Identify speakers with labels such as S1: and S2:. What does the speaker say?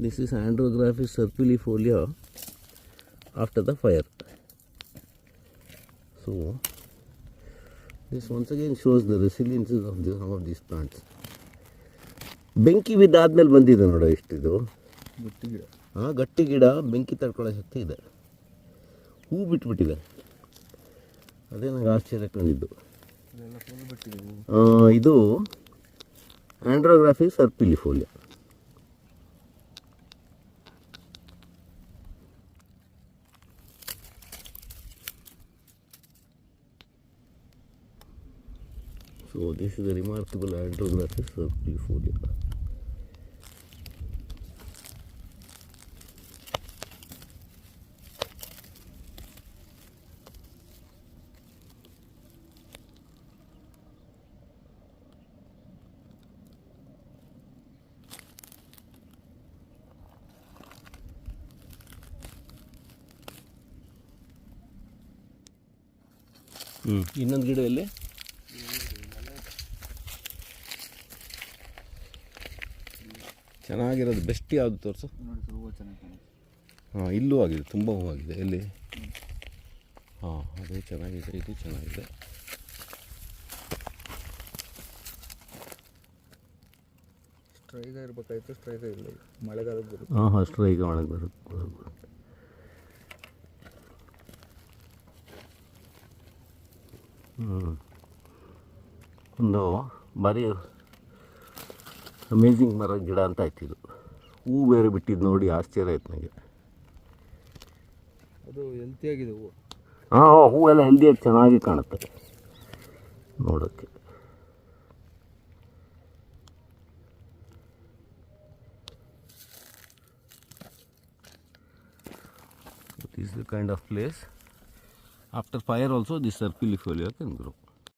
S1: This is Andrographis serpilifolia after the fire. So this once again shows the resilience of some of these plants. ಬೆಂಕಿ ಬಿದ್ದಾದ್ಮೇಲೆ ಬಂದಿದೆ ನೋಡೋ ಇಷ್ಟಿದು
S2: ಗಟ್ಟಿ ಗಿಡ.
S1: ಹಾಂ, ಗಟ್ಟಿ ಗಿಡ, ಬೆಂಕಿ ತಡ್ಕೊಳ್ಳೋ ಶಕ್ತಿ ಇದೆ. ಹೂ ಬಿಟ್ಬಿಟ್ಟಿದೆ, ಅದೇ ನನಗೆ ಆಶ್ಚರ್ಯ ಕಂಡಿದ್ದು. ಇದು ಆಂಡ್ರೋಗ್ರಾಫಿಸ್ ಸರ್ಪಿಲಿಫೋಲಿಯಾ. So this is a remarkable Andrographis serpilifolia. ಇನ್ನೊಂದು ಗಿಡ ಎಲ್ಲಿ? ಚೆನ್ನಾಗಿರೋದು ಬೆಸ್ಟ್ ಯಾವುದು ತೋರಿಸು. ಹಾಂ, ಇಲ್ಲೂ ಆಗಿದೆ, ತುಂಬ ಹೂವಾಗಿದೆ. ಎಲ್ಲಿ? ಹಾಂ, ಅದು ಚೆನ್ನಾಗಿದೆ, ಇದು ಚೆನ್ನಾಗಿದೆ.
S2: ಸ್ಟ್ರೈಗ ಇರಬೇಕಾಯ್ತು, ಸ್ಟ್ರೈಗ ಇಲ್ಲ, ಮಳೆಗಾಲಕ್ಕೆ ಬರುತ್ತೆ.
S1: ಹಾಂ, ಸ್ಟ್ರೈಗ ಒಳಗೆ ಬರುತ್ತೆ. ಒಂದು ಭಾರಿ ಅಮೇಝಿಂಗ್ ಮರ ಗಿಡ ಅಂತ ಆಯ್ತು ಇದು. ಹೂ ಬೇರೆ ಬಿಟ್ಟಿದ್ದು ನೋಡಿ ಆಶ್ಚರ್ಯ ಆಯ್ತು ನನಗೆ.
S2: ಅದು ಹೆಲ್ತಿಯಾಗಿದೆ ಹೂವು.
S1: ಹಾಂ, ಹೂವೆಲ್ಲ ಹೆಲ್ದಿಯಾಗಿ ಚೆನ್ನಾಗಿ ಕಾಣುತ್ತೆ ನೋಡೋಕ್ಕೆ. This is the kind of place after fire also this serpilifolia can grow.